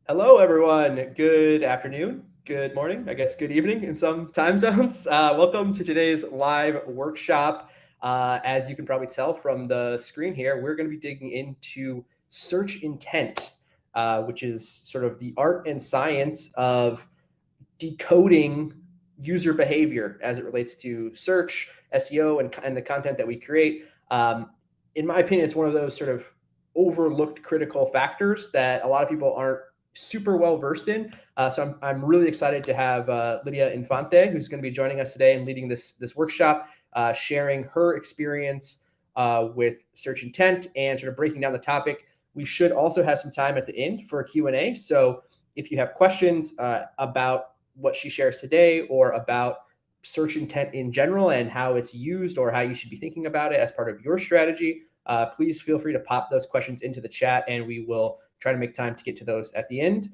Hello, everyone. Good afternoon, good morning, I guess good evening in some time zones. Welcome to today's live workshop. As you can probably tell from the screen here, we're going to be digging into search intent, which is sort of the art and science of decoding user behavior as it relates to search, SEO, and the content that we create. In my opinion, it's one of those sort of overlooked critical factors that a lot of people aren't super well versed in. So I'm really excited to have Lidia Infante, who's going to be joining us today and leading this workshop, sharing her experience with search intent and sort of breaking down the topic. We should also have some time at the end for a Q&A. So if you have questions about what she shares today or about search intent in general and how it's used or how you should be thinking about it as part of your strategy, please feel free to pop those questions into the chat and we will try to make time to get to those at the end.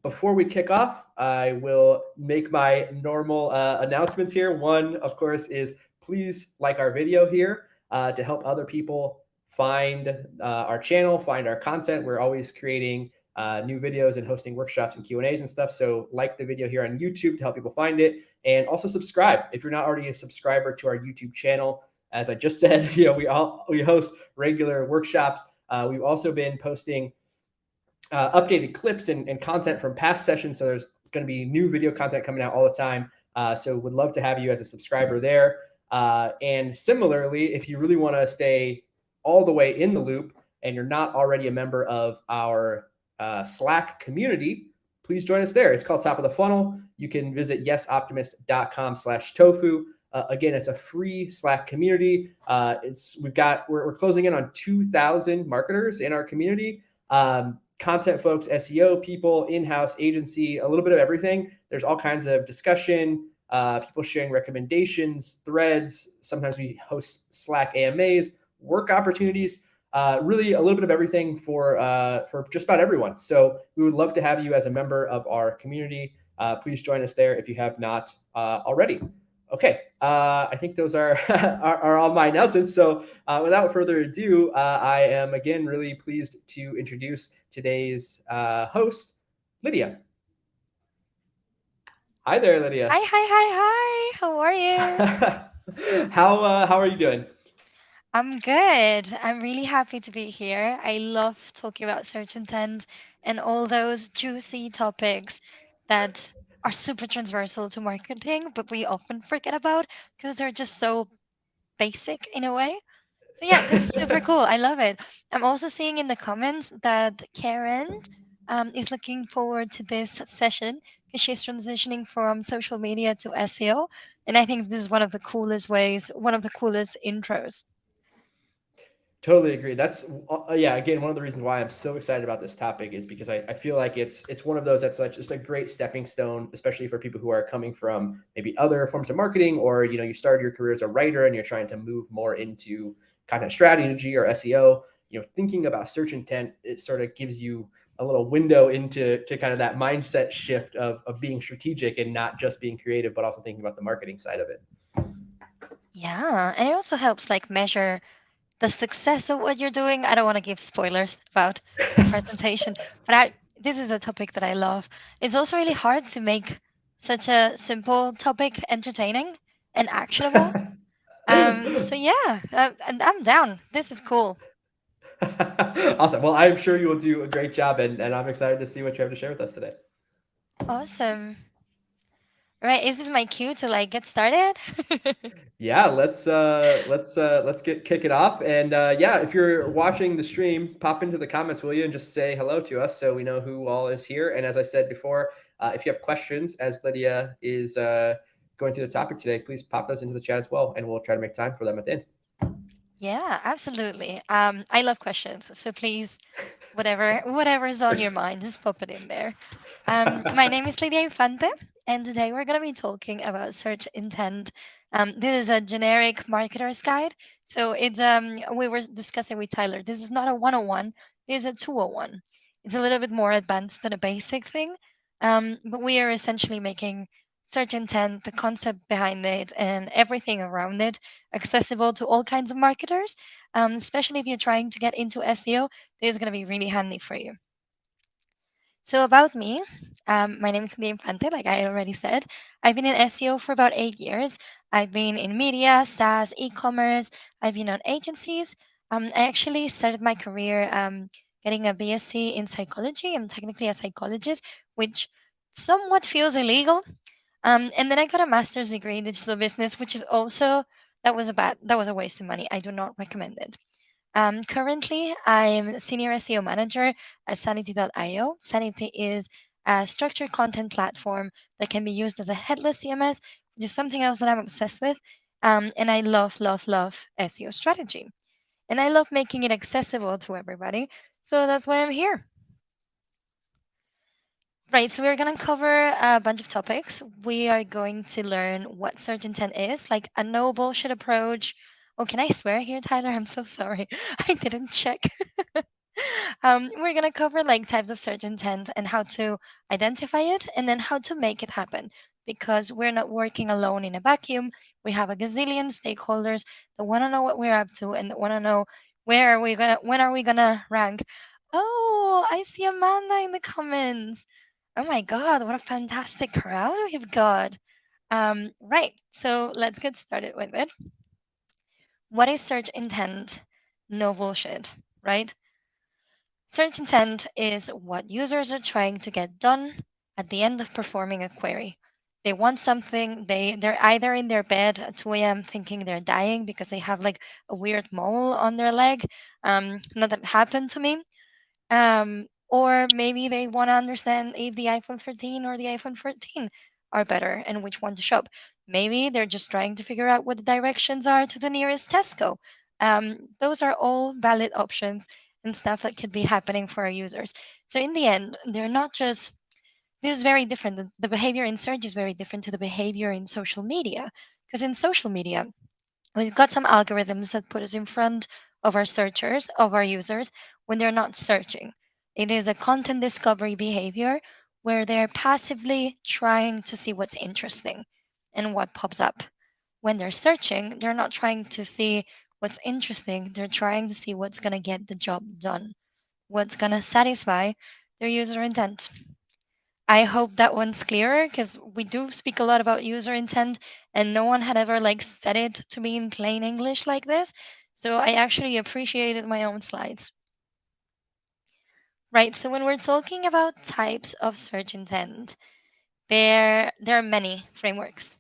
Before we kick off, I will make my normal announcements here. One, of course, is please like our video here to help other people find our channel, find our content. We're always creating new videos and hosting workshops and Q&As and stuff. So like the video here on YouTube to help people find it, and also subscribe if you're not already a subscriber to our YouTube channel. As I just said, we host regular workshops. We've also been posting updated clips and content from past sessions. So there's going to be new video content coming out all the time. So would love to have you as a subscriber there. And similarly, if you really want to stay all the way in the loop and you're not already a member of our Slack community, please join us there. It's called Top of the Funnel. You can visit yesoptimist.com/tofu. Again, it's a free Slack community. We're closing in on 2,000 marketers in our community. Content folks, SEO people, in-house agency, a little bit of everything. There's all kinds of discussion, people sharing recommendations, threads. Sometimes we host Slack AMAs, work opportunities. Really a little bit of everything for just about everyone. So we would love to have you as a member of our community. Please join us there if you have not already. Okay, I think those are, are all my announcements. So without further ado, I am again really pleased to introduce today's host, Lidia. Hi there, Lidia. Hi, hi, hi, hi. How are you? How are you doing? I'm good. I'm really happy to be here. I love talking about search intent and all those juicy topics that are super transversal to marketing, but we often forget about because they're just so basic in a way. So yeah, this is super cool. I love it. I'm also seeing in the comments that Karen is looking forward to this session because she's transitioning from social media to SEO, and I think this is one of the coolest ways, one of the coolest intros. Totally agree. That's yeah. Again, one of the reasons why I'm so excited about this topic is because I feel like it's one of those that's like just a great stepping stone, especially for people who are coming from maybe other forms of marketing, or you started your career as a writer and you're trying to move more into content strategy or SEO. Thinking about search intent, it sort of gives you a little window into kind of that mindset shift of being strategic and not just being creative, but also thinking about the marketing side of it. Yeah, and it also helps like measure the success of what you're doing. I don't want to give spoilers about the presentation, but this is a topic that I love. It's also really hard to make such a simple topic entertaining and actionable. So yeah, and I'm down. This is cool. Awesome. Well, I'm sure you will do a great job, and I'm excited to see what you have to share with us today. Awesome. Right, is this my cue to like get started? Yeah, let's get kick it off. And yeah, if you're watching the stream, pop into the comments, will you, and just say hello to us so we know who all is here. And as I said before, if you have questions, as Lydia is going through the topic today, please pop those into the chat as well, and we'll try to make time for them at the end. Yeah, absolutely. I love questions, so please, whatever's on your mind, just pop it in there. My name is Lidia Infante, and today we're going to be talking about search intent. This is a generic marketer's guide. So it's we were discussing with Tyler. This is not a 101, it is a 201. It's a little bit more advanced than a basic thing. But we are essentially making search intent, the concept behind it, and everything around it accessible to all kinds of marketers. Especially if you're trying to get into SEO, this is going to be really handy for you. So about me, my name is Lidia Infante, like I already said. I've been in SEO for about 8 years. I've been in media, SaaS, e-commerce. I've been on agencies. I actually started my career getting a BSc in psychology. I'm technically a psychologist, which somewhat feels illegal. And then I got a master's degree in digital business, which is also that was a waste of money. I do not recommend it. Currently, I'm a senior SEO manager at Sanity.io. Sanity is a structured content platform that can be used as a headless CMS, which is something else that I'm obsessed with. And I love, love, love SEO strategy. And I love making it accessible to everybody. So that's why I'm here. Right, so we're going to cover a bunch of topics. We are going to learn what search intent is, like a no bullshit approach. Oh, can I swear here, Tyler? I'm so sorry. I didn't check. We're going to cover like types of search intent and how to identify it and then how to make it happen because we're not working alone in a vacuum. We have a gazillion stakeholders that want to know what we're up to and that want to know when are we going to rank. Oh, I see Amanda in the comments. Oh my God, what a fantastic crowd we've got. Right, so let's get started with it. What is search intent? No bullshit, right? Search intent is what users are trying to get done at the end of performing a query. They want something, they're either in their bed at 2 a.m. thinking they're dying because they have like a weird mole on their leg. Not that happened to me. Or maybe they want to understand if the iPhone 13 or the iPhone 14 are better and which one to shop. Maybe they're just trying to figure out what the directions are to the nearest Tesco. Those are all valid options and stuff that could be happening for our users. So in the end, they're not just this is very different. The behavior in search is very different to the behavior in social media. Because in social media, we've got some algorithms that put us in front of our searchers, of our users, when they're not searching. It is a content discovery behavior where they're passively trying to see what's interesting and what pops up. When they're searching, they're not trying to see what's interesting, they're trying to see what's going to get the job done, what's going to satisfy their user intent. I hope that one's clearer because we do speak a lot about user intent and no one had ever like said it to me in plain English like this. So I actually appreciated my own slides. Right, so when we're talking about types of search intent, there are many frameworks.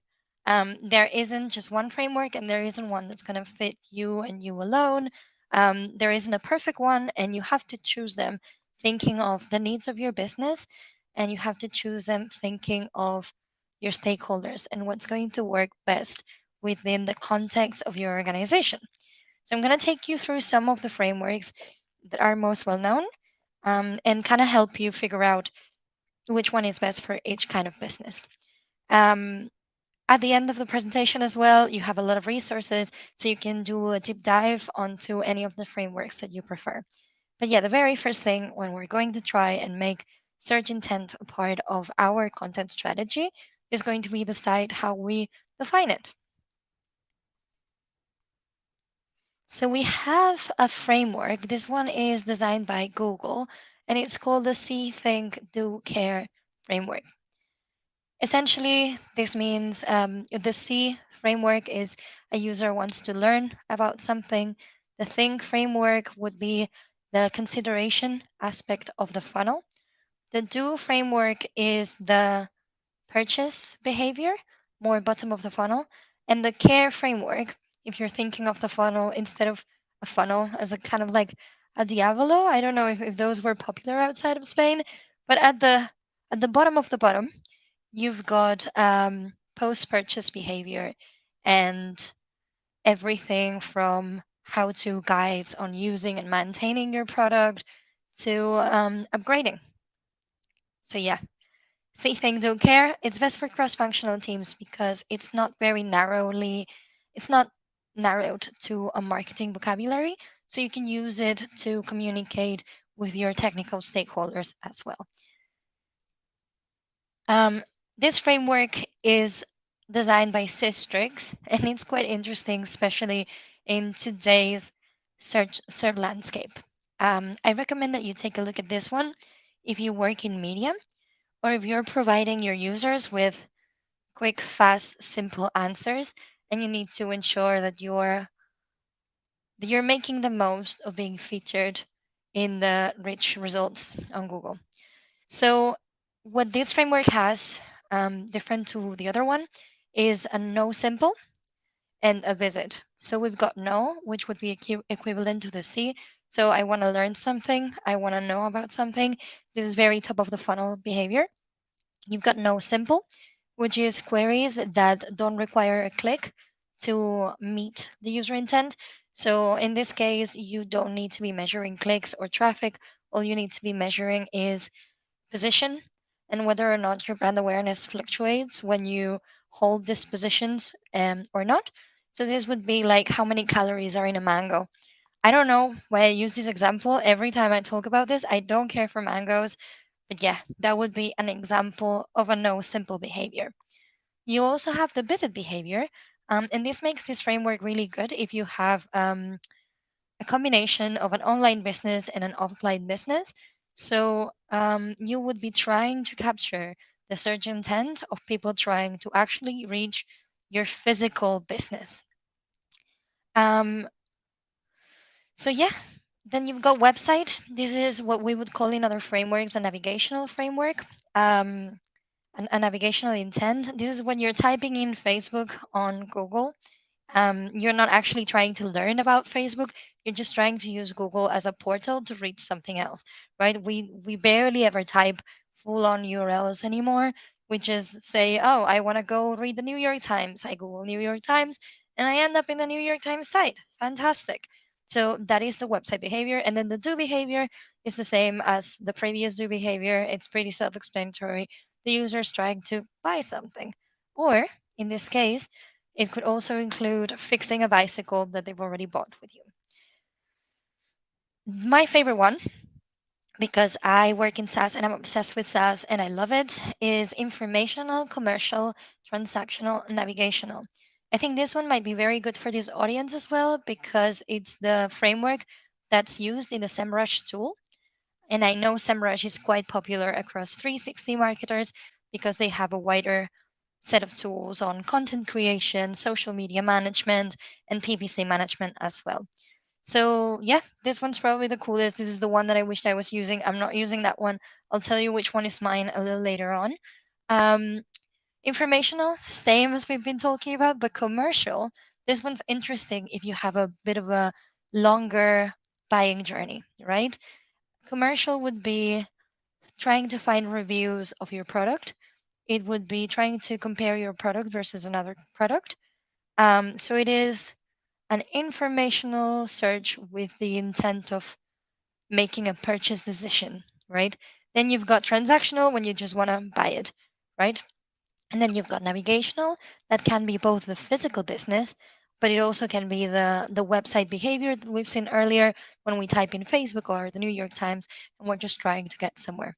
There isn't just one framework and there isn't one that's going to fit you and you alone. There isn't a perfect one and you have to choose them thinking of the needs of your business and you have to choose them thinking of your stakeholders and what's going to work best within the context of your organization. So I'm going to take you through some of the frameworks that are most well known and kind of help you figure out which one is best for each kind of business. Um, at the end of the presentation as well, you have a lot of resources so you can do a deep dive onto any of the frameworks that you prefer. But yeah, the very first thing when we're going to try and make search intent a part of our content strategy is going to be decide how we define it. So we have a framework. This one is designed by Google and it's called the See, Think, Do, Care framework. Essentially, this means the C framework is a user wants to learn about something. The think framework would be the consideration aspect of the funnel. The do framework is the purchase behavior, more bottom of the funnel. And the care framework, if you're thinking of the funnel instead of a funnel as a kind of like a diavolo, I don't know if those were popular outside of Spain, but at the bottom of the bottom, you've got post-purchase behavior and everything from how to guides on using and maintaining your product to upgrading. So yeah, say things don't care. It's best for cross-functional teams because it's not narrowed to a marketing vocabulary. So you can use it to communicate with your technical stakeholders as well. Um, this framework is designed by Systrix, and it's quite interesting, especially in today's search landscape. I recommend that you take a look at this one. if you work in media or if you're providing your users with quick, fast, simple answers, and you need to ensure that you're making the most of being featured in the rich results on Google. So, what this framework has, different to the other one, is a no simple and a visit. So, we've got no, which would be equivalent to the C. So, I want to learn something, I want to know about something. This is very top of the funnel behavior. You've got no simple, which is queries that don't require a click to meet the user intent. So in this case, you don't need to be measuring clicks or traffic. All you need to be measuring is position and whether or not your brand awareness fluctuates when you hold these positions or not. So this would be like how many calories are in a mango. I don't know why I use this example every time I talk about this. I don't care for mangoes, but yeah, that would be an example of a no simple behavior. You also have the visit behavior, and this makes this framework really good if you have a combination of an online business and an offline business. So you would be trying to capture the search intent of people trying to actually reach your physical business. Um, so yeah, then you've got website. This is what we would call in other frameworks a navigational framework. Um, a navigational intent. This is when you're typing in Facebook on Google. You're not actually trying to learn about Facebook. You're just trying to use Google as a portal to reach something else, right? We barely ever type full on URLs anymore. We just say, oh, I want to go read the New York Times. I Google New York Times, and I end up in the New York Times site. Fantastic. So that is the website behavior, and then the do behavior is the same as the previous do behavior. It's pretty self-explanatory. The user is trying to buy something, or in this case, it could also include fixing a bicycle that they've already bought with you. My favorite one, because I work in SaaS and I'm obsessed with SaaS and I love it, is informational, commercial, transactional, navigational. I think this one might be very good for this audience as well because it's the framework that's used in the SEMrush tool. And I know SEMrush is quite popular across 360 marketers because they have a wider set of tools on content creation, social media management, and PPC management as well. So yeah, this one's probably the coolest. This is the one that I wished I was using. I'm not using that one. I'll tell you which one is mine a little later on. Um, informational, same as we've been talking about, but commercial. This one's interesting if you have a bit of a longer buying journey, right? Commercial would be trying to find reviews of your product. It would be trying to compare your product versus another product. So it is an informational search with the intent of making a purchase decision, right? Then you've got transactional when you just want to buy it, right? And then you've got navigational that can be both the physical business, but it also can be the website behavior that we've seen earlier when we type in Facebook or the New York Times and we're just trying to get somewhere,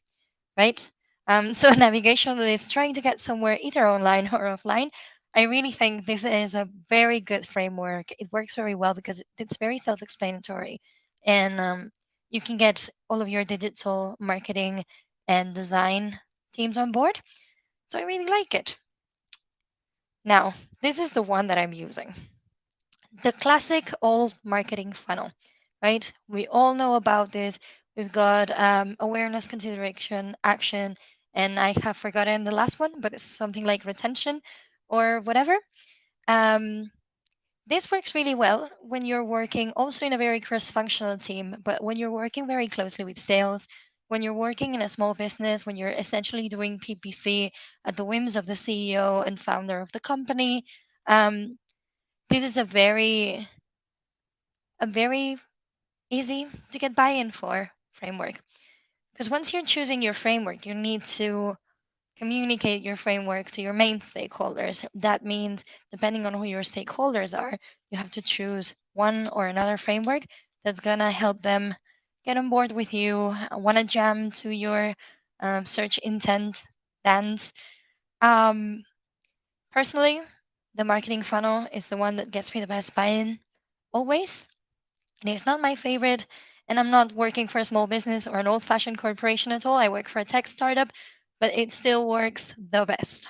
right? So navigation is trying to get somewhere either online or offline. I really think this is a very good framework. It works very well because it's very self-explanatory, and you can get all of your digital marketing and design teams on board. So I really like it. Now, this is the one that I'm using. The classic old marketing funnel, right? We all know about this. We've got awareness, consideration, action, and I have forgotten the last one, but it's something like retention or whatever. Um, this works really well when you're working also in a very cross-functional team, but when you're working very closely with sales, when you're working in a small business, when you're essentially doing PPC at the whims of the CEO and founder of the company, um, this is a very easy to get buy-in for framework. Because once you're choosing your framework, you need to communicate your framework to your main stakeholders. That means, depending on who your stakeholders are, you have to choose one or another framework that's going to help them get on board with you, want to jam to your search intent dance. Um, Personally, the marketing funnel is the one that gets me the best buy in always. And it's not my favorite, And I'm not working for a small business or an old fashioned corporation at all. I work for a tech startup, but it still works the best.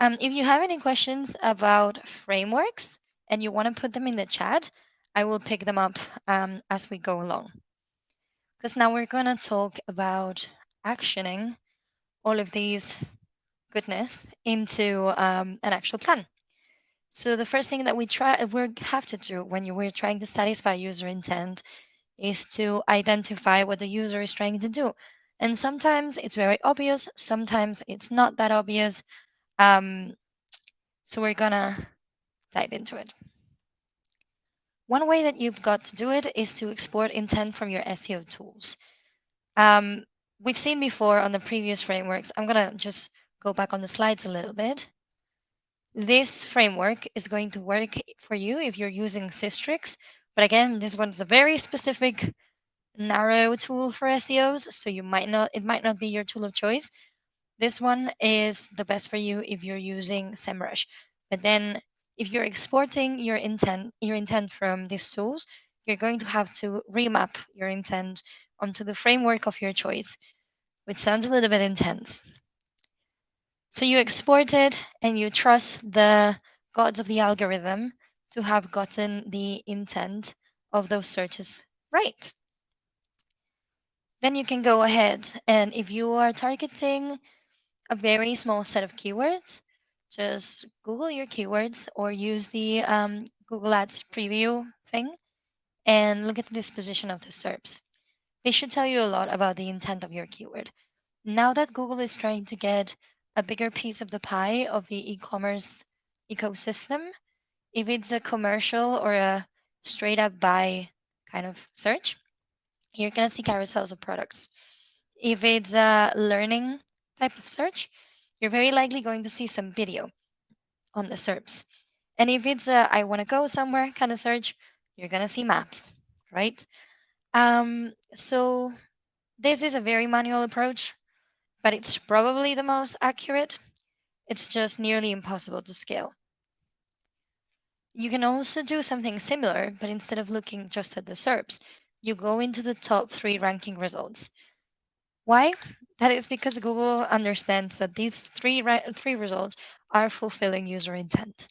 If you have any questions about frameworks and you want to put them in the chat, I will pick them up as we go along. Because now we're going to talk about actioning all of these goodness into an actual plan. So the first thing that we have to do when we're trying to satisfy user intent is to identify what the user is trying to do. And sometimes it's very obvious, sometimes it's not that obvious. So we're gonna dive into it. One way that you've got to do it is to export intent from your SEO tools. Um, we've seen before on the previous frameworks. I'm gonna just go back on the slides a little bit. This framework is going to work for you if you're using Systrix. But again, this one's a very specific, narrow tool for SEOs, so it might not be your tool of choice. This one is the best for you if you're using SEMrush. But then if you're exporting your intent from these tools, you're going to have to remap your intent onto the framework of your choice, which sounds a little bit intense. So you export it and you trust the gods of the algorithm to have gotten the intent of those searches right. Then you can go ahead and if you are targeting a very small set of keywords, just Google your keywords or use the Google Ads preview thing and look at the disposition of the SERPs. They should tell you a lot about the intent of your keyword. Now that Google is trying to get a bigger piece of the pie of the e-commerce ecosystem, if it's a commercial or a straight up buy kind of search, you're going to see carousels of products. If it's a learning type of search, you're very likely going to see some video on the SERPs. And if it's a I want to go somewhere kind of search, you're going to see maps, right? So this is a very manual approach, but it's probably the most accurate. It's just nearly impossible to scale. You can also do something similar, but instead of looking just at the SERPs, you go into the top 3 ranking results. Why? That is because Google understands that these three results are fulfilling user intent.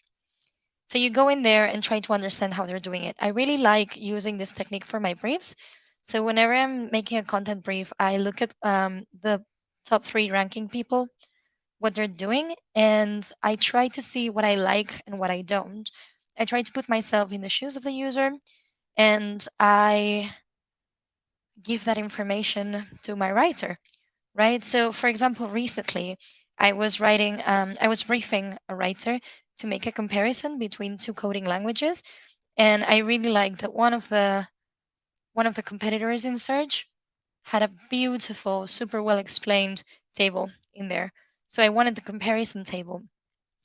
So you go in there and try to understand how they're doing it. I really like using this technique for my briefs. So whenever I'm making a content brief, I look at the top 3 ranking people, what they're doing, and I try to see what I like and what I don't. I try to put myself in the shoes of the user, and I give that information to my writer, right? So, for example, recently I was briefing a writer to make a comparison between 2 coding languages, and I really liked that one of the competitors in search had a beautiful, super well explained table in there. So I wanted the comparison table.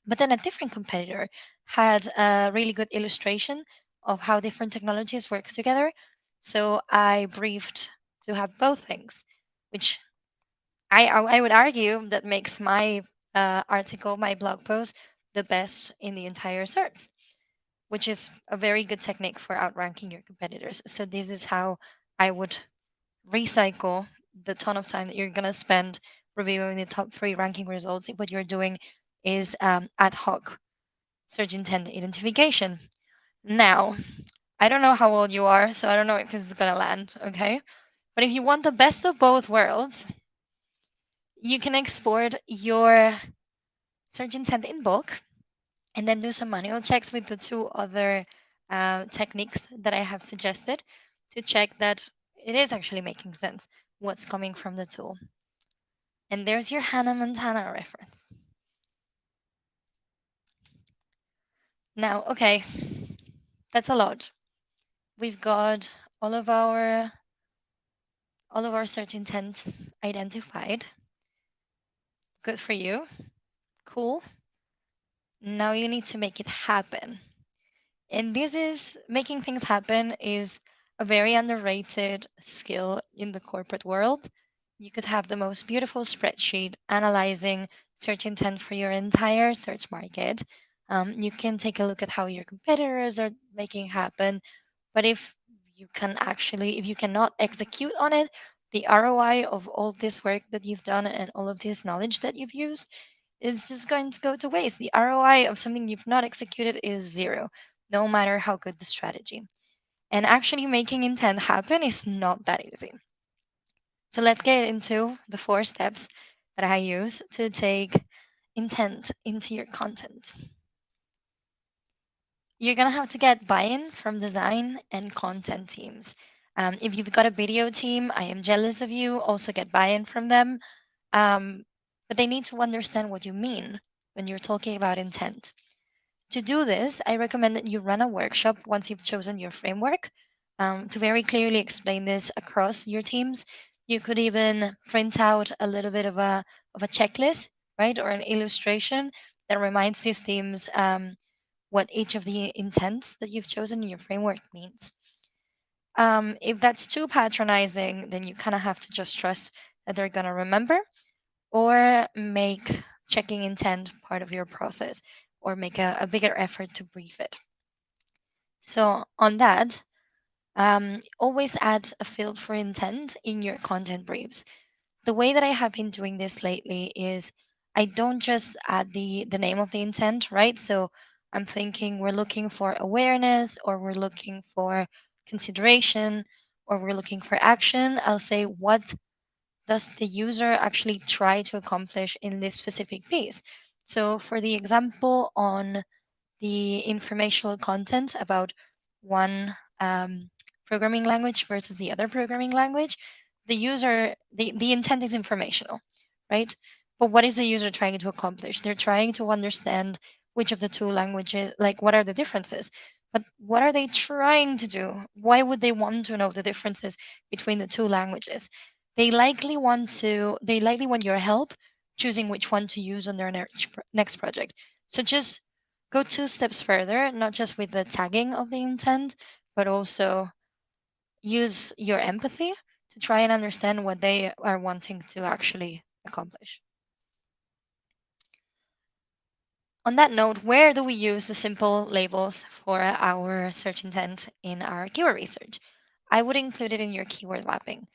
But then a different competitor had a really good illustration of how different technologies work together. So I briefed to have both things, which I would argue that makes my article, my blog post, the best in the entire SERPs, which is a very good technique for outranking your competitors. So this is how I would recycle the ton of time that you're gonna spend reviewing the top 3 ranking results if what you're doing is ad hoc search intent identification. Now, I don't know how old you are, so I don't know if this is gonna land, okay? But if you want the best of both worlds, you can export your search intent in bulk and then do some manual checks with the 2 other techniques that I have suggested to check that it is actually making sense what's coming from the tool. And there's your Hannah Montana reference. Now, okay, that's a lot. We've got all of our search intent identified. Good for you. Cool. Now you need to make it happen. And this is making things happen is a very underrated skill in the corporate world. You could have the most beautiful spreadsheet analyzing search intent for your entire search market. You can take a look at how your competitors are making happen. But if you can actually, if you cannot execute on it, the ROI of all this work that you've done and all of this knowledge that you've used is just going to go to waste. The ROI of something you've not executed is zero, no matter how good the strategy. And actually making intent happen is not that easy. So let's get into the 4 steps that I use to take intent into your content. You're going to have to get buy-in from design and content teams. If you've got a video team, I am jealous of you. Also get buy-in from them. But they need to understand what you mean when you're talking about intent. To do this, I recommend that you run a workshop once you've chosen your framework to very clearly explain this across your teams. You could even print out a little bit of a checklist, right, or an illustration that reminds these teams what each of the intents that you've chosen in your framework means. If that's too patronizing, then you kind of have to just trust that they're going to remember, or make checking intent part of your process, or make a bigger effort to brief it. So, on that, always add a field for intent in your content briefs. The way that I have been doing this lately is I don't just add the name of the intent, right? So I'm thinking we're looking for awareness, or we're looking for consideration, or we're looking for action. I'll say, what does the user actually try to accomplish in this specific piece? So for the example on the informational content about one programming language versus the other programming language, the intent is informational, right? But what is the user trying to accomplish? They're trying to understand which of the two languages, like what are the differences, but what are they trying to do? Why would they want to know the differences between the two languages? They likely want your help choosing which one to use on their next project. So just go 2 steps further, not just with the tagging of the intent, but also use your empathy to try and understand what they are wanting to actually accomplish. On that note, where do we use the simple labels for our search intent in our keyword research? I would include it in your keyword mapping.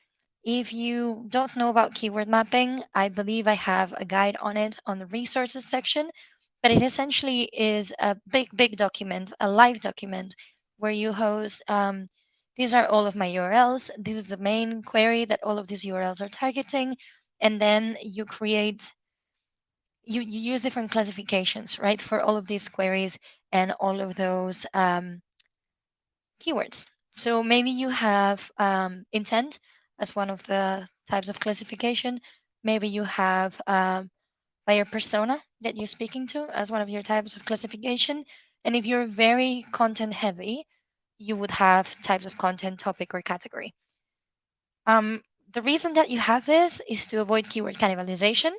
If you don't know about keyword mapping, I believe I have a guide on it on the resources section, but it essentially is a big, big document, a live document where you host. These are all of my URLs. This is the main query that all of these URLs are targeting. And then you use different classifications, right, for all of these queries and all of those keywords. So maybe you have intent as one of the types of classification. Maybe you have buyer persona that you're speaking to as one of your types of classification. And if you're very content heavy, you would have types of content, topic, or category. Um, the reason that you have this is to avoid keyword cannibalization,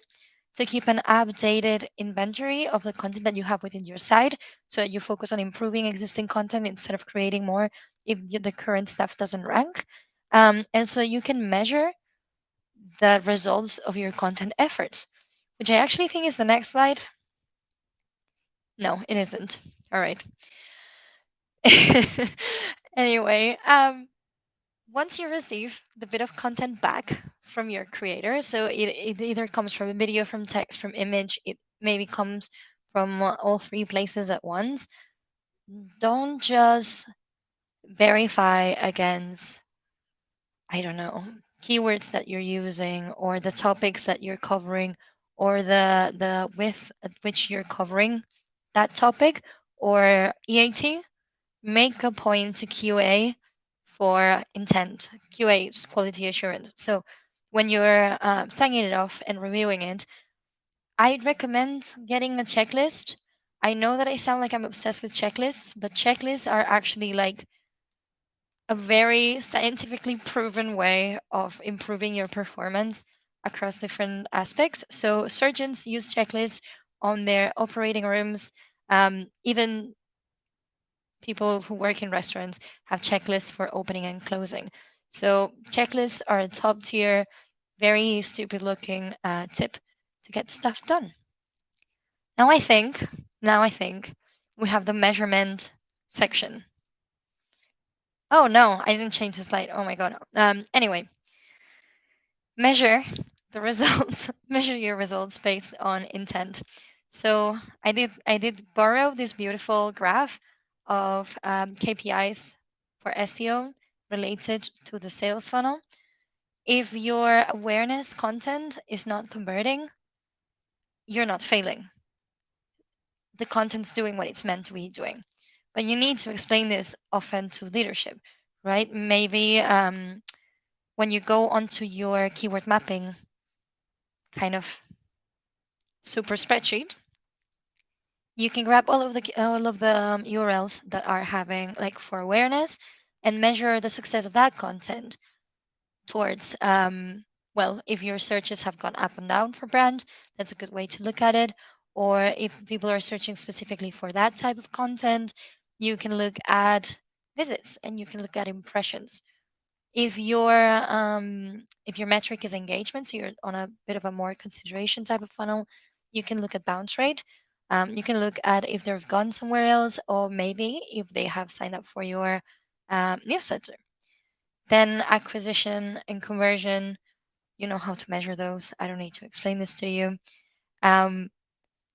to keep an updated inventory of the content that you have within your site, so that you focus on improving existing content instead of creating more if the current stuff doesn't rank. And so you can measure the results of your content efforts, which I actually think is the next slide. No, it isn't. All right. Anyway, once you receive the bit of content back from your creator, so it either comes from a video, from text, from image, it maybe comes from all 3 places at once, don't just verify against, I don't know, keywords that you're using, or the topics that you're covering, or the width at which you're covering that topic, or EAT. Make a point to QA for intent. QA is quality assurance. So when you're signing it off and reviewing it, I'd recommend getting a checklist. I know that I sound like I'm obsessed with checklists, but checklists are actually like a very scientifically proven way of improving your performance across different aspects. So surgeons use checklists on their operating rooms. Even people who work in restaurants have checklists for opening and closing. So checklists are a top tier, very stupid looking tip to get stuff done. Now I think, now I think we have the measurement section. Oh no, I didn't change the slide. Oh my god. Anyway, measure the results. Measure your results based on intent. So I did borrow this beautiful graph of KPIs for SEO related to the sales funnel. If your awareness content is not converting, you're not failing. The content's doing what it's meant to be doing. But you need to explain this often to leadership, right? Maybe when you go onto your keyword mapping kind of super spreadsheet, you can grab all of the URLs that are having like for awareness and measure the success of that content towards well, if your searches have gone up and down for brand, that's a good way to look at it. Or if people are searching specifically for that type of content, you can look at visits and you can look at impressions. If your metric is engagement, so you're on a bit of a more consideration type of funnel, you can look at bounce rate. You can look at if they've gone somewhere else, or maybe if they have signed up for your newsletter. Then acquisition and conversion, you know how to measure those. I don't need to explain this to you. Um,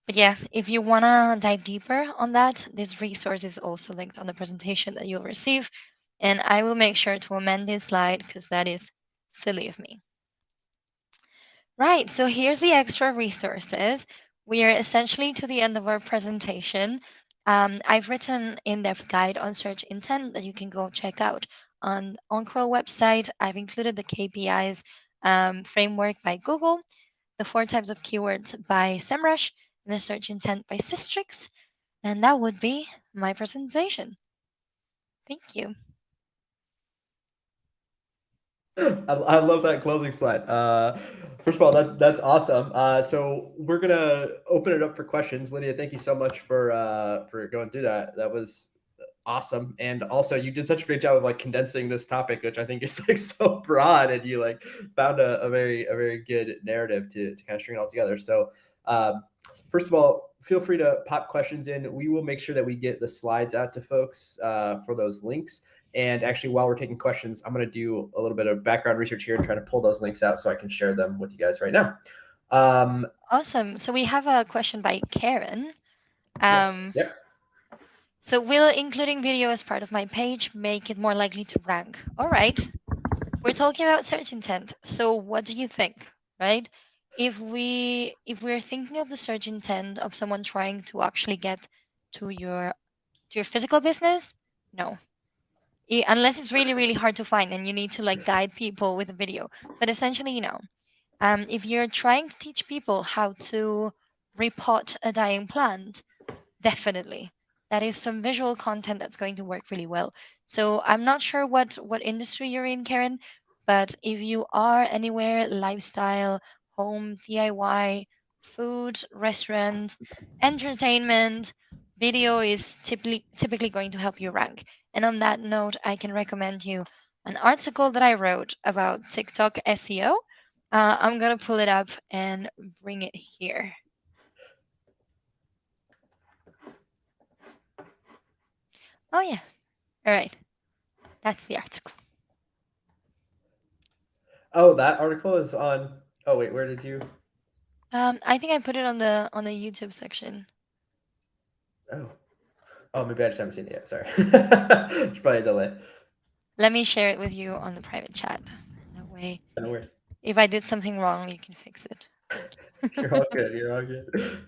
but yeah, if you want to dive deeper on that, this resource is also linked on the presentation that you'll receive. And I will make sure to amend this slide because that is silly of me. Right, so here's the extra resources. We are essentially to the end of our presentation. I've written in-depth guide on search intent that you can go check out on Crawl website. I've included the KPIs framework by Google, the 4 types of keywords by SEMrush, and the search intent by Systrix. And that would be my presentation. Thank you. I love that closing slide. First of all, that's awesome. So we're gonna open it up for questions. Lydia, thank you so much for going through that. That was awesome. And also, you did such a great job of like condensing this topic, which I think is like so broad, and you like found a very good narrative to kind of string it all together. So, first of all, feel free to pop questions in. We will make sure that we get the slides out to folks for those links. And actually, while we're taking questions, I'm going to do a little bit of background research here and try to pull those links out so I can share them with you guys right now. Awesome. So we have a question by Karen. Yes. Um, Yep. so will including video as part of my page make it more likely to rank? All right. We're talking about search intent. So what do you think, right? If we're thinking of the search intent of someone trying to actually get to your physical business, no. Unless it's really really hard to find and you need to like guide people with a video. But essentially, you know, if you're trying to teach people how to repot a dying plant, definitely. That is some visual content that's going to work really well. So I'm not sure what industry you're in, Karen, but if you are anywhere lifestyle, home, DIY, food, restaurants, entertainment, video is typically going to help you rank. And on that note, I can recommend you an article that I wrote about TikTok SEO. I'm gonna pull it up and bring it here. Oh yeah. All right. That's the article. Oh, that article is on. Oh wait, where did you? I think I put it on the YouTube section. Oh, oh, maybe I just haven't seen it yet. Sorry, it's probably a delay. Let me share it with you on the private chat. And that way, No worries. if I did something wrong, you can fix it. You're all good. You're all good.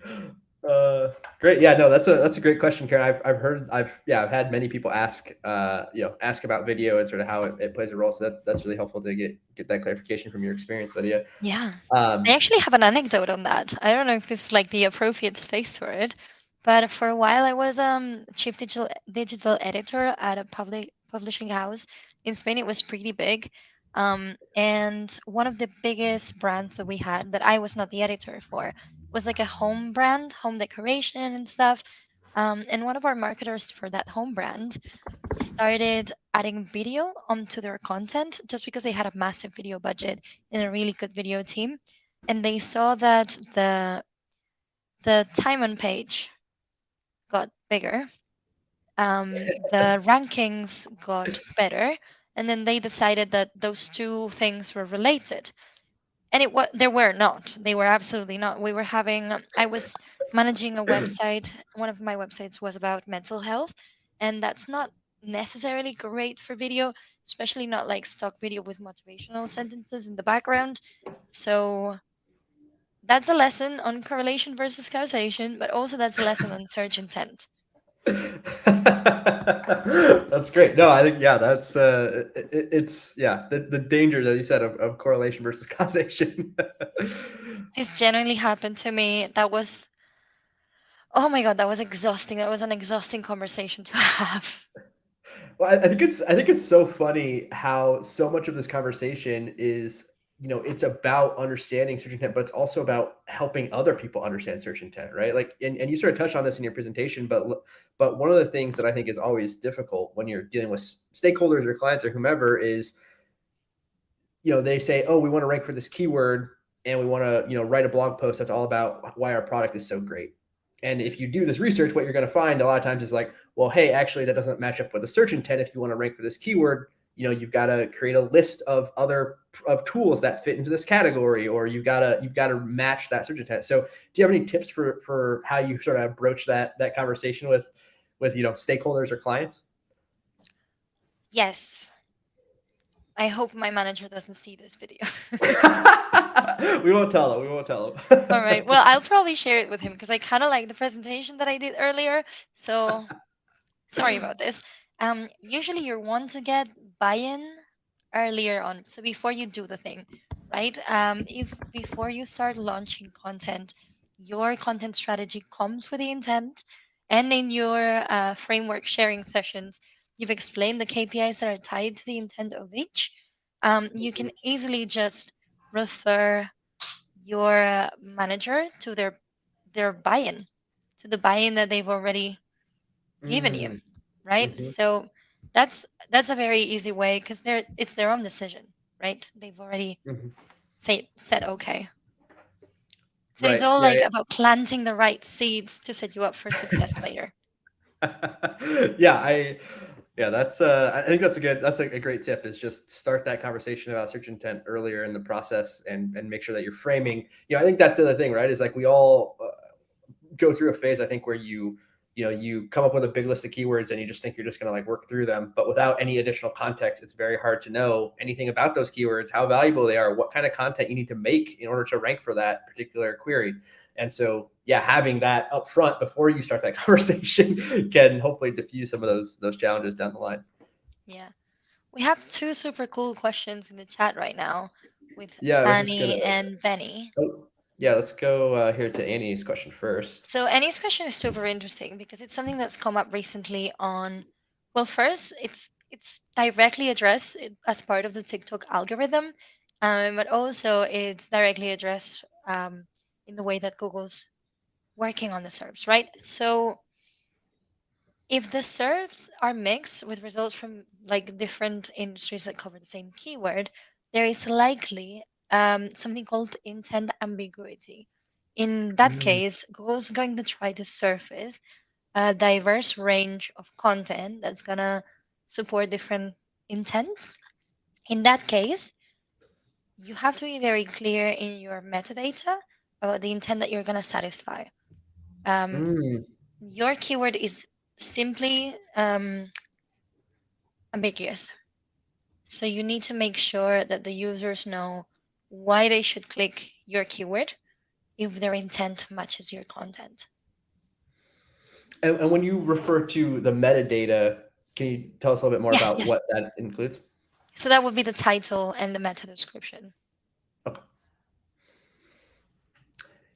Great. Yeah, no, that's a great question, Karen. I've heard I've had many people ask ask about video and sort of how it plays a role. So that's really helpful to get that clarification from your experience, Lydia. Yeah. I Um, actually have an anecdote on that. I don't know if this is like the appropriate space for it, but for a while I was chief digital editor at a public publishing house in Spain. It was pretty big. And one of the biggest brands that we had that I was not the editor for was like a home brand, home decoration and stuff. And one of our marketers for that home brand started adding video onto their content just because they had a massive video budget and a really good video team. And they saw that the time on page got bigger the rankings got better, and then they decided that those two things were related. And they were not. They were absolutely not. I was managing a website. One of my websites was about mental health, and that's not necessarily great for video, especially not like stock video with motivational sentences in the background. So that's a lesson on correlation versus causation, but also that's a lesson on search intent. That's great. No, I think that's it's the danger that you said of correlation versus causation. This genuinely happened to me. Oh my God, that was exhausting. That was an exhausting conversation to have. Well, I think it's so funny how so much of this conversation is, it's about understanding search intent, but it's also about helping other people understand search intent, right? Like, and you sort of touched on this in your presentation, but one of the things that I think is always difficult when you're dealing with stakeholders or clients or whomever is, they say, oh, we want to rank for this keyword and we want to, write a blog post that's all about why our product is so great. And if you do this research, what you're going to find a lot of times is like, well, hey, actually, that doesn't match up with the search intent. If you want to rank for this keyword, you've got to create a list of tools that fit into this category, or you've got to match that search intent. So, do you have any tips for how you sort of broach that conversation with stakeholders or clients? Yes. I hope my manager doesn't see this video. We won't tell him. We won't tell All right. him. Well, I'll probably share it with him because I kind of like the presentation that I did earlier. So sorry about this. Usually you want to get buy-in earlier on, so before you do the thing, right? If before you start launching content, your content strategy comes with the intent, and in your framework sharing sessions, you've explained the KPIs that are tied to the intent of each. You can easily just refer your manager to their buy-in, to the buy-in that they've already given you, Mm, right? mhm, So that's a very easy way because it's their own decision, right? They've already mhm. said okay. So it's Right. all Yeah. like about planting the right seeds to set you up for success later. Yeah. Yeah. I think that's a great tip, is just start that conversation about search intent earlier in the process, and make sure that you're framing. I think that's the other thing, right? Is like we all go through a phase, I think, where you come up with a big list of keywords and you just think you're just going to like work through them, but without any additional context, it's very hard to know anything about those keywords, how valuable they are, what kind of content you need to make in order to rank for that particular query. And so, yeah, having that up front before you start that conversation can hopefully diffuse some of those challenges down the line. Yeah. We have two super cool questions in the chat right now with Yeah, I was just gonna. Annie and Benny. Oh, yeah, let's go here to Annie's question first. So Annie's question is super interesting because it's something that's come up recently on, well, first it's directly addressed as part of the TikTok algorithm, but also it's directly addressed in the way that Google's working on the SERPs, right? So if the SERPs are mixed with results from like different industries that cover the same keyword, there is likely something called intent ambiguity. In that Mm, case, Google's going to try to surface a diverse range of content that's going to support different intents. In that case, you have to be very clear in your metadata about the intent that you're going to satisfy. Um, mm. your keyword is simply ambiguous. So you need to make sure that the users know why they should click your keyword if their intent matches your content. And when you refer to the metadata, can you tell us a little bit more Yes, about yes. what that includes? So that would be the title and the meta description. Okay.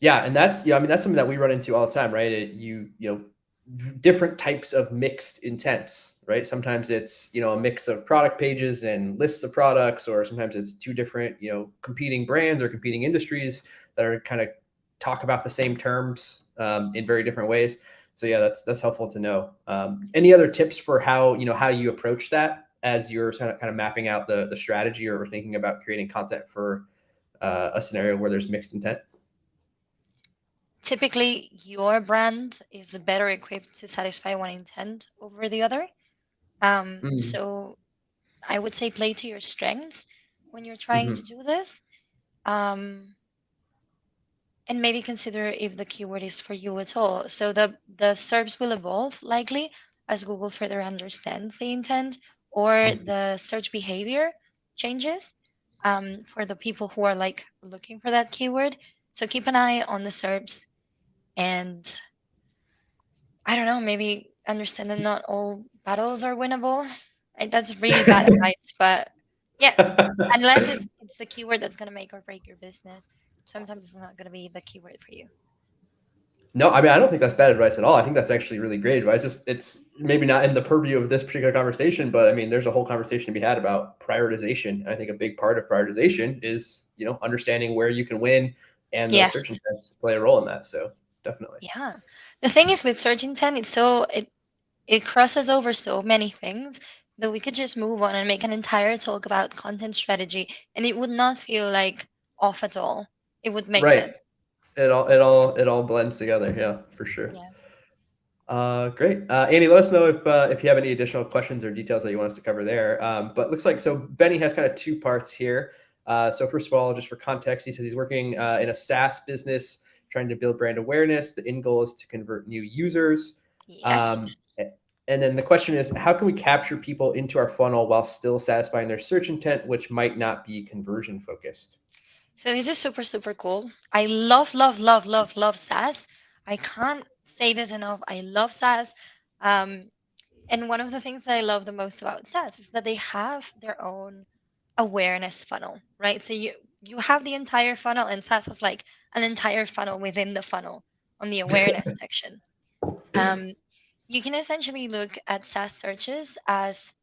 Yeah, and I mean, that's something that we run into all the time, right? Different types of mixed intents, right? Sometimes it's, a mix of product pages and lists of products, or sometimes it's two different, competing brands or competing industries that are kind of talk about the same terms in very different ways. So yeah, that's helpful to know. Any other tips for how you approach that as you're kind of mapping out the strategy, or thinking about creating content for a scenario where there's mixed intent? typically your brand is better equipped to satisfy one intent over the other. Mm, So I would say play to your strengths when you're trying to mhm, do this. Um, and maybe consider if the keyword is for you at all. So the SERPs will evolve likely as Google further understands the intent or mhm. the search behavior changes for the people who are like looking for that keyword. So keep an eye on the SERPs and I don't know, maybe understand that not all battles are winnable. That's really bad advice, but yeah, unless it's the keyword that's gonna make or break your business, sometimes it's not gonna be the keyword for you. No, I mean, I don't think that's bad advice at all. I think that's actually really great advice. It's maybe not in the purview of this particular conversation, but I mean, there's a whole conversation to be had about prioritization. I think a big part of prioritization is, understanding where you can win, and those search Yes. intents play a role in that. So definitely. Yeah. The thing is with search intent, it crosses over so many things that we could just move on and make an entire talk about content strategy and it would not feel like off at all. It would make Right. sense. It all blends together. Yeah, for sure. Yeah. Great. Andy, let us know if you have any additional questions or details that you want us to cover there. But looks like so Benny has kind of two parts here. So first of all, just for context, he says he's working in a SaaS business, trying to build brand awareness. The end goal is to convert new users. Yes. And then the question is, how can we capture people into our funnel while still satisfying their search intent, which might not be conversion focused? So this is super, super cool. I love, love, love, love, love SaaS. I can't say this enough. I love SaaS. Um, and one of the things that I love the most about SaaS is that they have their own awareness funnel, right? So you have the entire funnel, and SaaS has like an entire funnel within the funnel on the awareness section. Um, you can essentially look at SaaS searches as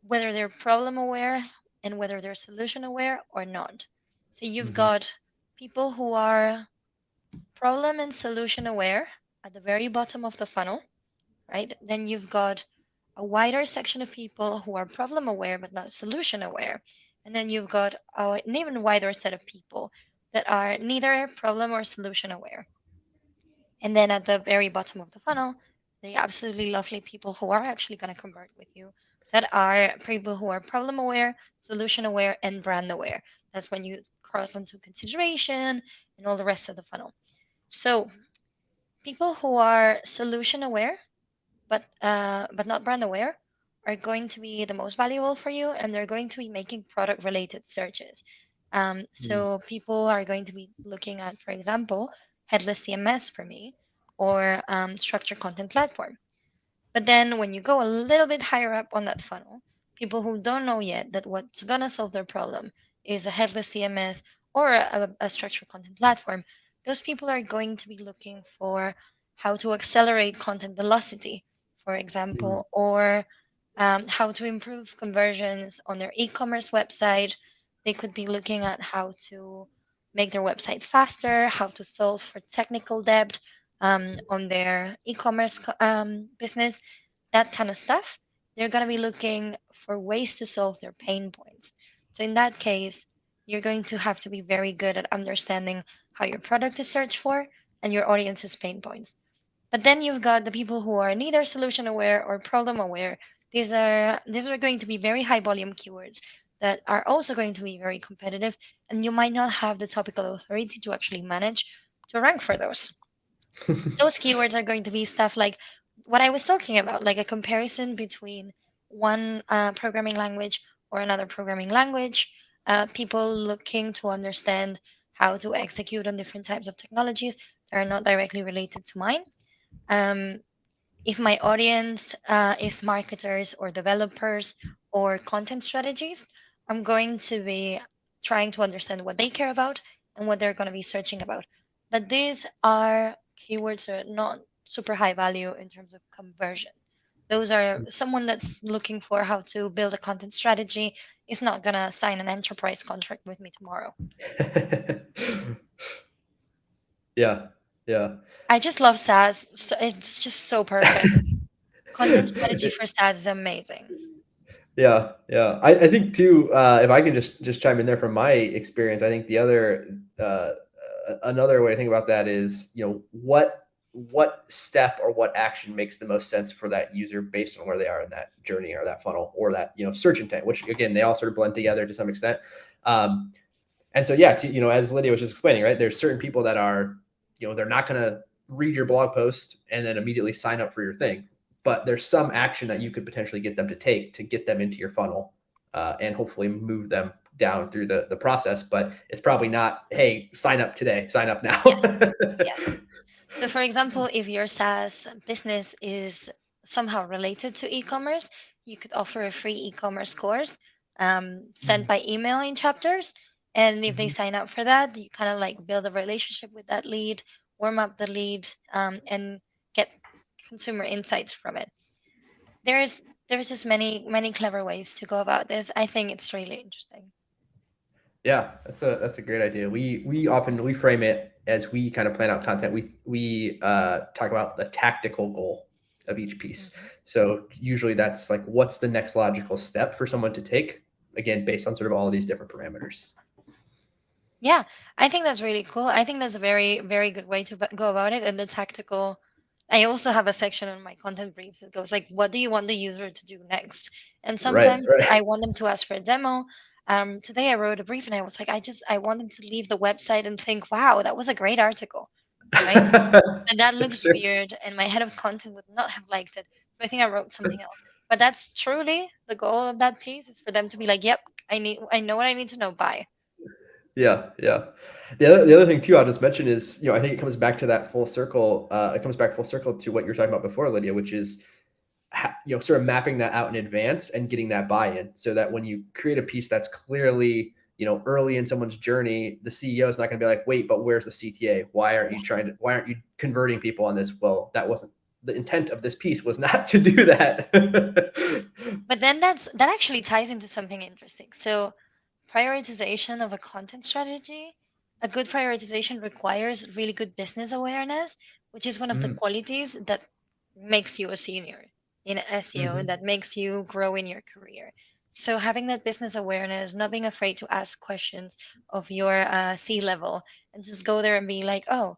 whether they're problem aware and whether they're solution aware or not. So you've Mhm. got people who are problem and solution aware at the very bottom of the funnel, right? Then you've got a wider section of people who are problem aware but not solution aware. And then you've got an even wider set of people that are neither problem or solution aware. And then at the very bottom of the funnel, the absolutely lovely people who are actually going to convert with you that are people who are problem aware, solution aware, and brand aware. That's when you cross into consideration and all the rest of the funnel. So people who are solution aware but not brand aware are going to be the most valuable for you and they're going to be making product related searches. Mm, So people are going to be looking at, for example, headless CMS for me or structured content platform. But then when you go a little bit higher up on that funnel, people who don't know yet that what's going to solve their problem is a headless CMS or a structured content platform, those people are going to be looking for how to accelerate content velocity, for mm, example, or how to improve conversions on their e commerce website. They could be looking at how to make their website faster, how to solve for technical debt on their e-commerce business, that kind of stuff. They're going to be looking for ways to solve their pain points. So in that case, you're going to have to be very good at understanding how your product is searched for and your audience's pain points. But then you've got the people who are neither solution aware or problem aware. These are going to be very high volume keywords that are also going to be very competitive, and you might not have the topical authority to actually manage to rank for those. Those keywords are going to be stuff like what I was talking about, like a comparison between one programming language or another programming language, people looking to understand how to execute on different types of technologies that are not directly related to mine. Um, if my audience is marketers or developers or content strategies, I'm going to be trying to understand what they care about and what they're going to be searching about. But these are keywords that are not super high value in terms of conversion. Those are someone that's looking for how to build a content strategy is not going to sign an enterprise contract with me tomorrow. mm. Yeah, yeah. I just love SaaS. So it's just so perfect. Content strategy for SaaS is amazing. Yeah, yeah. I think too. If I can just chime in there from my experience, I think the other another way to think about that is, what step or what action makes the most sense for that user based on where they are in that journey or that funnel or that, search intent, which again, they all sort of blend together to some extent. And so, yeah, as Lydia was just explaining, right, there's certain people that are, they're not going to read your blog post and then immediately sign up for your thing. But there's some action that you could potentially get them to take to get them into your funnel, and hopefully move them down through the process. But it's probably not, hey, sign up today, sign up now. Yes. Yes. So, for example, if your SaaS business is somehow related to e-commerce, you could offer a free e-commerce course sent by email in chapters. And if they Mhm. sign up for that, you kind of like build a relationship with that lead, warm up the lead, and get consumer insights from it. There's there's just many clever ways to go about this. I think it's really interesting. Yeah, that's a great idea. We frame it as we kind of plan out content. We talk about the tactical goal of each piece. Mhm. So usually that's like, what's the next logical step for someone to take? Again, based on sort of all of these different parameters. Yeah, I think that's really cool. I think that's a very good way to go about it. And the tactical, I also have a section on my content briefs that goes like, what do you want the user to do next? And Right, sometimes right. I want them to ask for a demo. Today I wrote a brief and I was like, I want them to leave the website and think, wow, that was a great article, right? And that looks Sure. weird, and my head of content would not have liked it. So I think I wrote something else. But that's truly the goal of that piece is for them to be like, yep, I know what I need to know. Bye. Yeah, yeah. The other thing too, I'll just mention is, I think it comes back to that full circle. It comes back full circle to what you were talking about before, Lydia, which is, sort of mapping that out in advance and getting that buy-in, so that when you create a piece that's clearly, early in someone's journey, the CEO is not going to be like, wait, but where's the CTA? Yes. Why aren't you converting people on this? Well, that wasn't the intent of this piece, was not to do that. But then that actually ties into something interesting. So prioritization of a content strategy, a good prioritization requires really good business awareness, which is one of the Mm, qualities that makes you a senior in SEO and mhm, that makes you grow in your career. So having that business awareness, not being afraid to ask questions of your C level and just go there and be like, oh,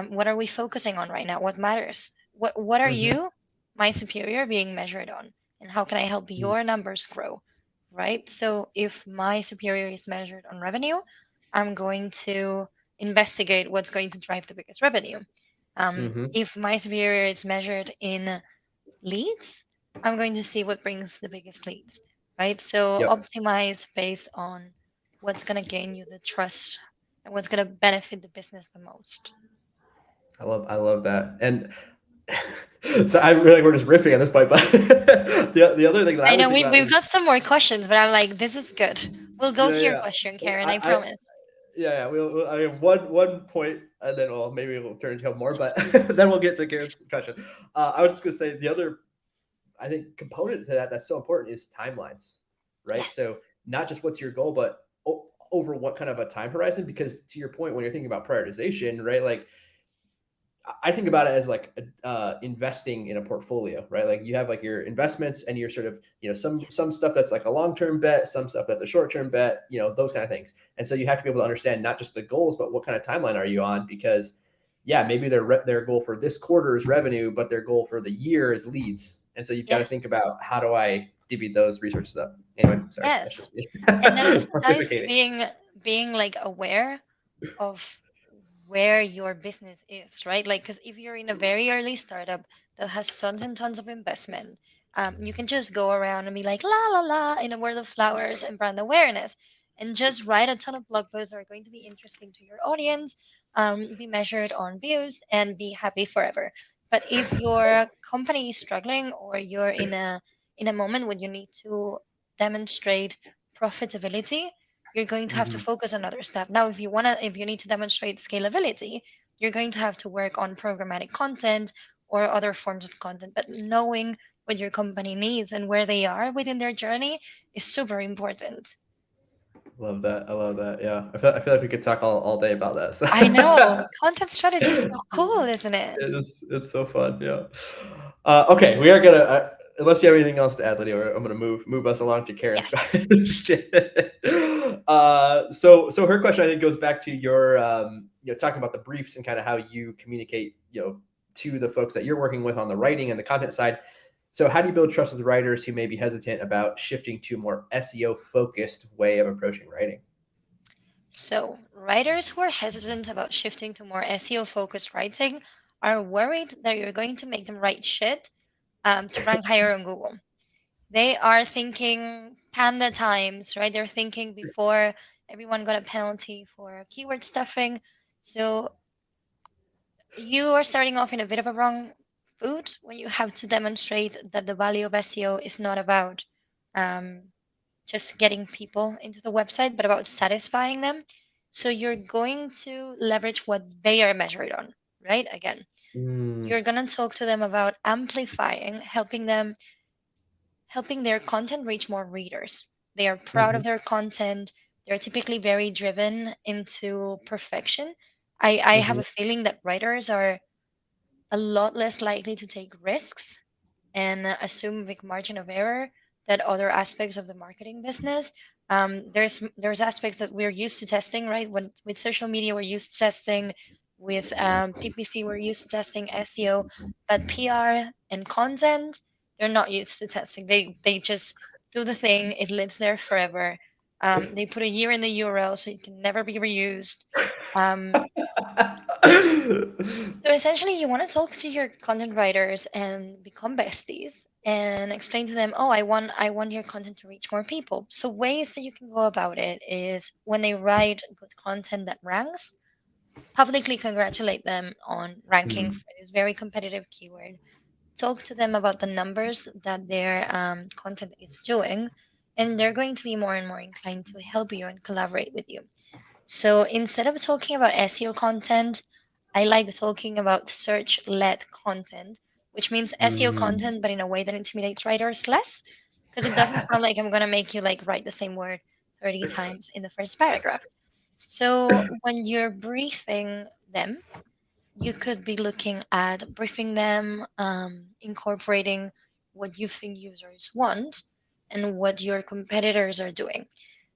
what are we focusing on right now? What matters? What are mhm, you, my superior, being measured on? And how can I help mm, your numbers grow? Right? So if my superior is measured on revenue, I'm going to investigate what's going to drive the biggest revenue. mhm. If my superior is measured in leads, I'm going to see what brings the biggest leads. Right? So Yep. optimize based on what's going to gain you the trust and what's going to benefit the business the most. I love that. And so I really, we're just riffing at this point, but the other thing that I I always know think about we've is, got some more questions, but I'm like, this is good. We'll go yeah, to your yeah. question, Well, Karen. I promise. yeah. I have one point, and then, well, maybe we'll turn into a couple more, but then we'll get to Karen's question. I was just gonna say, the other, I think, component to that that's so important is timelines, right? Yes, So not just what's your goal, but over what kind of a time horizon. Because to your point, when you're thinking about prioritization, right, like, I think about it as like, investing in a portfolio, right? Like, you have like your investments, and you're sort of, some yes, stuff that's like a long term bet, some stuff that's a short term bet, those kind of things. And so you have to be able to understand not just the goals, but what kind of timeline are you on? Because, yeah, maybe their goal for this quarter is revenue, but their goal for the year is leads. And so you've got to yes, think about, how do I divvy those resources up? Anyway, sorry, that's yes. just me And that also ties to pontificating. being like aware of where your business is, right? Like, because if you're in a very early startup that has tons and tons of investment, you can just go around and be like, la la la, in a world of flowers and brand awareness, and just write a ton of blog posts that are going to be interesting to your audience, be measured on views, and be happy forever. But if your company is struggling or you're in a moment when you need to demonstrate profitability, you're going to have to Mhm. focus on other stuff. Now, if you need to demonstrate scalability, you're going to have to work on programmatic content or other forms of content. But knowing what your company needs and where they are within their journey is super important. Love that. I love that. Yeah. I feel like we could talk all day about that. So I know content strategy is so cool, isn't it? it's so fun. Yeah. Okay. We are gonna, unless you have anything else to add, Lydia, I'm gonna move us along to Karen's Yes. question. So her question I think goes back to your talking about the briefs and kind of how you communicate to the folks that you're working with on the writing and the content side. So how do you build trust with writers who may be hesitant about shifting to a more SEO focused way of approaching writing? So, writers who are hesitant about shifting to more SEO focused writing are worried that you're going to make them write shit to rank higher on Google. They are thinking Panda times, right? They're thinking before everyone got a penalty for keyword stuffing. So, you are starting off in a bit of a wrong foot when you have to demonstrate that the value of SEO is not about um, just getting people into the website, but about satisfying them. So you're going to leverage what they are measured on, right? Again, Mm, you're going to talk to them about amplifying, helping their content reach more readers. They are proud of hmm their content. They're typically very driven into perfection. I have a hmm feeling that writers are a lot less likely to take risks and assume a big margin of error that other aspects of the marketing business. There's aspects that we're used to testing, right? When with social media, we're used to testing. With PPC, we're used to testing SEO, but PR and content, they're not used to testing. They just do the thing. It lives there forever. They put a year in the URL so it can never be reused. Um, so essentially, you want to talk to your content writers and become besties and explain to them, "Oh, I want your content to reach more people." So ways that you can go about it is when they write good content that ranks, publicly congratulate them on ranking Mm, for this very competitive keyword. Talk to them about the numbers that their content is doing, and they're going to be more and more inclined to help you and collaborate with you. So instead of talking about SEO content, I like talking about search led content, which means SEO mm. content, but in a way that intimidates writers less, because it doesn't sound like I'm going to make you like write the same word 30 times in the first paragraph. So when you're briefing them, you could be looking at briefing them, incorporating what you think users want and what your competitors are doing.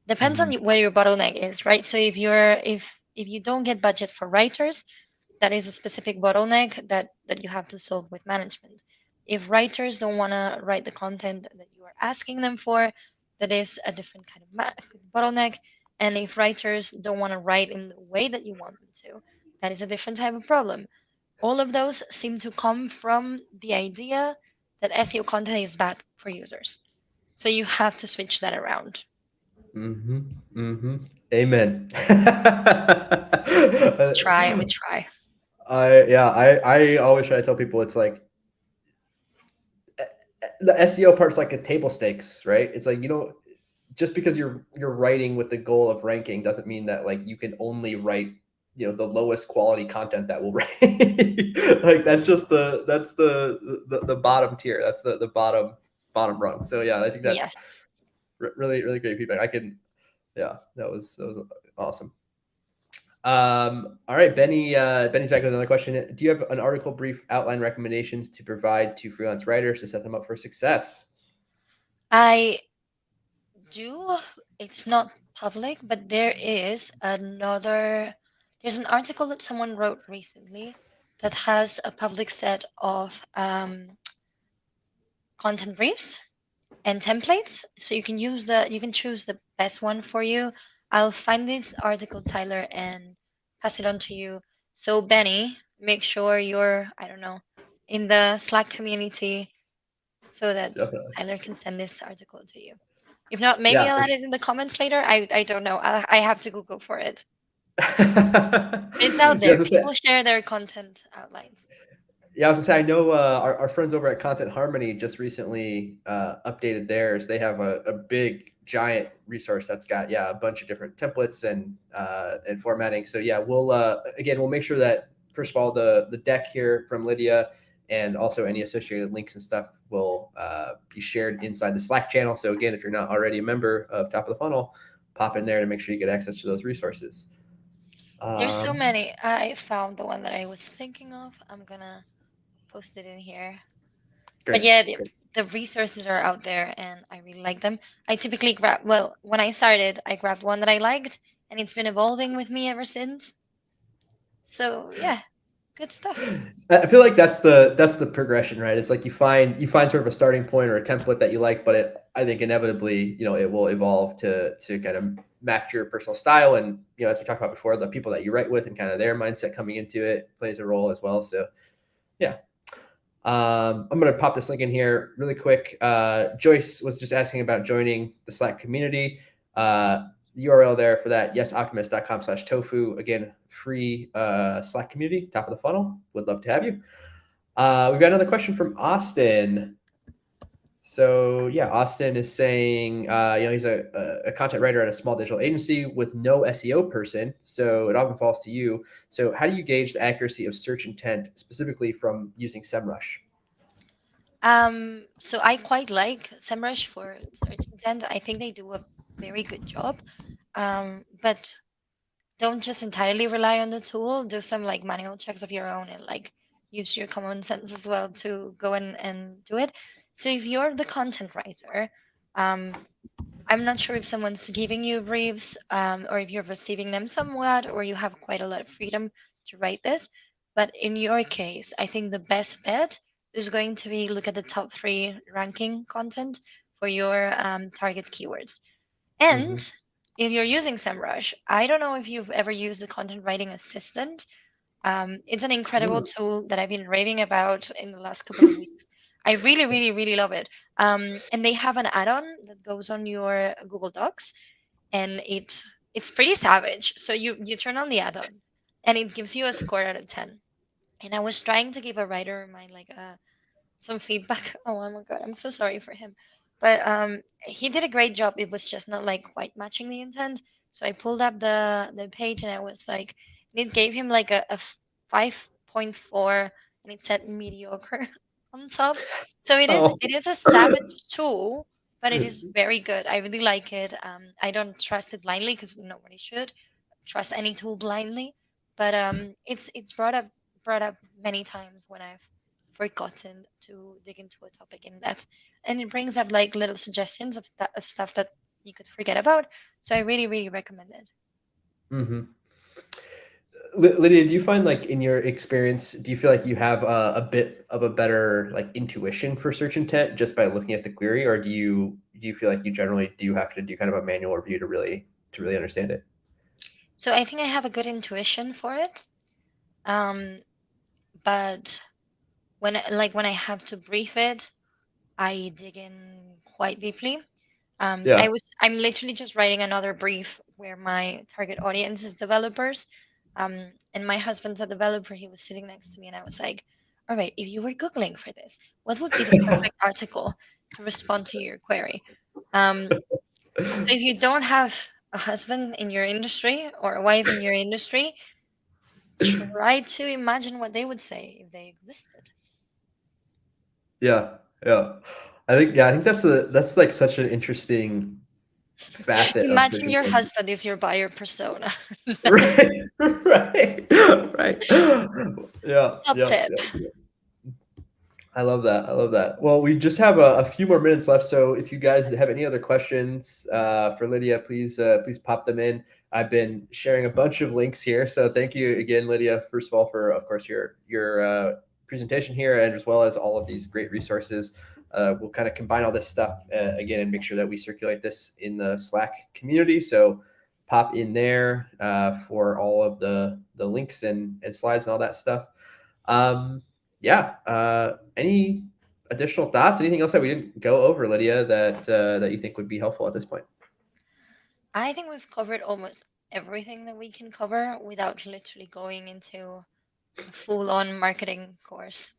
Depends on Mm, where your bottleneck is, right? So if you don't get budget for writers, that is a specific bottleneck that you have to solve with management. If writers don't want to write the content that you are asking them for, that is a different kind of bottleneck. And if writers don't want to write in the way that you want them to, that is a different type of problem. All of those seem to come from the idea that SEO content is bad for users. So you have to switch that around. hmm Amen. Try, we try. I always try to tell people it's like the SEO part's like a table stakes, right? It's like just because you're writing with the goal of ranking doesn't mean that like you can only write the lowest quality content that will rank. Like that's the bottom tier. That's the bottom rung. So yeah, I think that's Yes. really really great feedback. I can yeah, that was awesome. All right, Benny's back with another question. Do you have an article brief outline recommendations to provide to freelance writers to set them up for success? I do. It's not public, but there's an article that someone wrote recently that has a public set of content briefs and templates. So you can choose the best one for you. I'll find this article, Tyler, and pass it on to you. So Benny, make sure you're, I don't know, in the Slack community so that Definitely. Tyler can send this article to you. If not, maybe Yeah, I'll for add it in the comments later. I don't know. I have to Google for it. sure. It's out Yeah, there. People share their content outlines. I was gonna say I know our friends over at Content Harmony just recently updated theirs. They have a big giant resource that's got a bunch of different templates and formatting. So yeah, we'll make sure that first of all the deck here from Lydia and also any associated links and stuff will be shared inside the Slack channel. So again, if you're not already a member of Top of the Funnel, pop in there to make sure you get access to those resources. There's so Um, many. I found the one that I was thinking of. I'm gonna post it in here. But great, yeah, great. the resources are out there and I really like them. I typically grab, well, when I started, I grabbed one that I liked and it's been evolving with me ever since. So yeah, good stuff. I feel like that's the progression, right? It's like you find sort of a starting point or a template that you like, but I think inevitably, it will evolve to kind of match your personal style. And as we talked about before, the people that you write with and kind of their mindset coming into it plays a role as well. So yeah. I'm going to pop this link in here really quick. Joyce was just asking about joining the Slack community. The URL there for that, yesoptimist.com/tofu. Again, free Slack community, top of the funnel. Would love to have you. We've got another question from Austin. So yeah, Austin is saying, he's a content writer at a small digital agency with no SEO person. So it often falls to you. So how do you gauge the accuracy of search intent specifically from using SEMrush? So I quite like SEMrush for search intent. I think they do a very good job. But don't just entirely rely on the tool. Do some like manual checks of your own and like use your common sense as well to go and do it. So if you're the content writer, um, I'm not sure if someone's giving you briefs, or if you're receiving them somewhat, or you have quite a lot of freedom to write this. But in your case, I think the best bet is going to be look at the top three ranking content for your target keywords. And Mm-hmm. if you're using SEMrush, I don't know if you've ever used the content writing assistant. It's an incredible tool that I've been raving about in the last couple of weeks. I really, really, really love it. And they have an add-on that goes on your Google Docs, and it's pretty savage. So you turn on the add-on, and it gives you a score out of 10. And I was trying to give a writer of mine like some feedback. Oh my god, I'm so sorry for him. But he did a great job. It was just not like quite matching the intent. So I pulled up the page and I was like, and it gave him like a 5.4, and it said mediocre on top. So Oh. it is a savage tool, but it is very good. I really like it. I don't trust it blindly because nobody should trust any tool blindly. But it's brought up many times when I've forgotten to dig into a topic in depth, and it brings up like little suggestions of stuff that you could forget about. So I really, really recommend it. Mm-hmm. Lydia, do you find like in your experience, do you feel like you have a bit of a better like intuition for search intent just by looking at the query, or do you feel like you generally do have to do kind of a manual review to really understand it? So I think I have a good intuition for it. Um, but when I have to brief it, I dig in quite deeply. Yeah. I'm literally just writing another brief where my target audience is developers. And my husband's a developer. He was sitting next to me, and I was like, all right, if you were Googling for this, what would be the perfect article to respond to your query? Um, so if you don't have a husband in your industry or a wife in your industry, try to imagine what they would say if they existed. Yeah. Yeah. I think that's like such an interesting facet of search Imagine your intent. husband is your buyer persona. Right. Right. Right. Yeah. Top Yep. tip. Yep. I love that. I love that. Well, we just have a few more minutes left. So if you guys have any other questions for Lydia, please pop them in. I've been sharing a bunch of links here. So thank you again, Lydia, first of all, for, of course, your presentation here, and as well as all of these great resources. We'll kind of combine all this stuff again and make sure that we circulate this in the Slack community. So pop in there for all of the links and slides and all that stuff. Yeah. Any additional thoughts? Anything else that we didn't go over, Lydia, that you think would be helpful at this point? I think we've covered almost everything that we can cover without literally going into a full-on marketing course.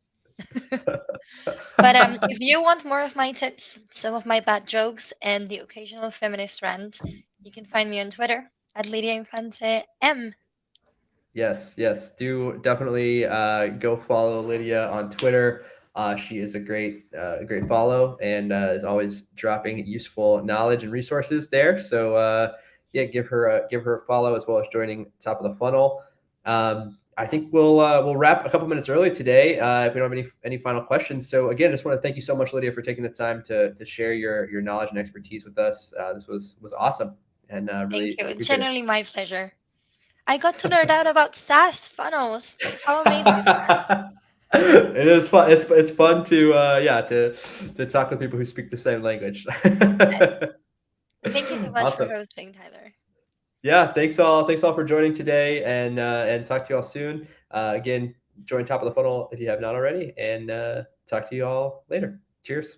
But if you want more of my tips, some of my bad jokes, and the occasional feminist rant, you can find me on Twitter at Lidia Infante M. Yes, yes. Do definitely go follow Lydia on Twitter. She is a great follow, and is always dropping useful knowledge and resources there. So yeah, give her a follow as well as joining Top of the Funnel. I think we'll wrap a couple minutes early today if we don't have any final questions. So again, I just want to thank you so much, Lydia, for taking the time to share your knowledge and expertise with us. This was awesome, and Thank really you. It's appreciate it. genuinely my pleasure. I got to nerd out about SaaS funnels. How amazing is that? It is fun. It's fun to to talk with people who speak the same language. Yes. Thank you so much for Awesome. hosting, Tyler. Yeah, thanks all for joining today, and talk to you all soon. Again, join top of the funnel if you have not already, and talk to you all later. Cheers.